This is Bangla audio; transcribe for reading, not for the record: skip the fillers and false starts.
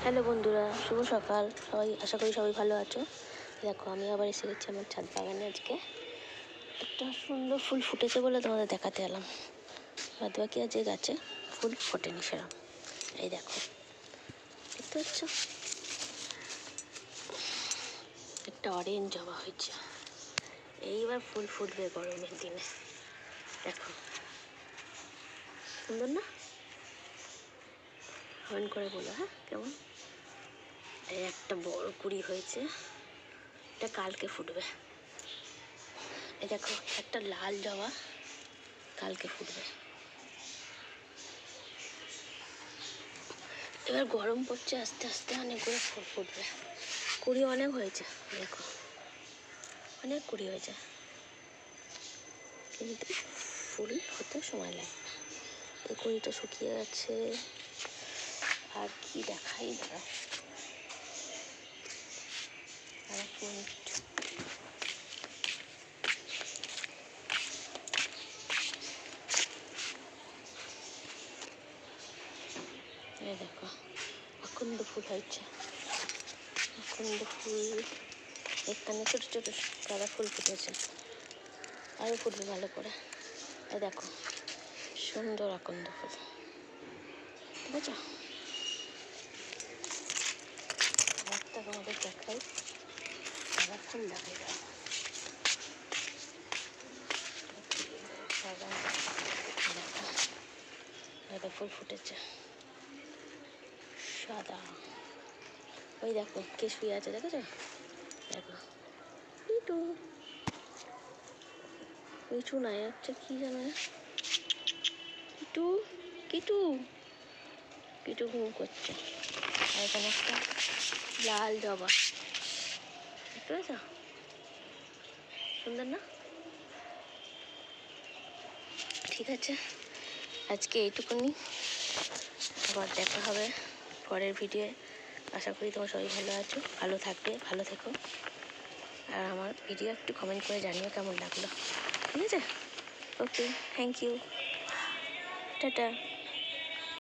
হ্যালো বন্ধুরা, শুভ সকাল। সবাই আশা করি সবাই ভালো আছো। দেখো আমি আবার এসে গেছি আমার ছাদ বাগানে। আজকে একটা সুন্দর ফুল ফুটেছে বলে তোমাদের দেখাতে এলাম। বাদ বাকি আর যে গাছে ফুল ফোটেনি সেরকম। এই দেখো, দেখতে পাচ্ছ একটা অরেঞ্জ জবা হয়েছে। এইবার ফুল ফুটবে গরমের দিনে। দেখো সুন্দর না? কমেন্ট করে বলো হ্যাঁ কেমন। এই একটা বড় কুড়ি হয়েছে, এটা কালকে ফুটবে। এই দেখো একটা লাল জবা কালকে ফুটবে। এবার গরম পড়ছে, আস্তে আস্তে অনেকগুলো ফুল ফুটবে। কুড়ি অনেক হয়েছে, দেখো অনেক কুড়ি হয়েছে, কিন্তু ফুল হতে সময় লাগবে। এই কুড়িটা শুকিয়ে গেছে। আর কি দেখাই দাঁড়া, আর এক মিনিট। এই দেখো আকন্দ ফুল হয়েছে, আকন্দ ফুল। এখানে ছোটো ছোটো গাঁদা ফুল ফুটেছে, আরও ফুটবে ভালো করে। এই দেখো সুন্দর আকন্দ ফুল, ঠিক আছে? একটা তোমাদের দেখাই, গাঁদা ফুল লাগাই দাও। গাঁদা ফুল ফুটেছে সাদা। ওই দেখো কে শুয়ে আছে, দেখেছো? দেখো পিটু, পিছু নাই হচ্ছে কি জানো, কিটু কিটু কিটু ঘুম করছে। আর এখানে একটা লাল জবা, দেখতে পেয়েছ? সুন্দর না? ঠিক আছে, আজকে এইটুকুনি। আবার দেখা হবে পরের ভিডিওয়ে। আশা করি তোমরা সবাই ভালো আছো, ভালো থাকবে, ভালো থেকো। আর আমার ভিডিও একটু কমেন্ট করে জানিও কেমন লাগলো, ঠিক আছে? ওকে, থ্যাংক ইউ, টাটা।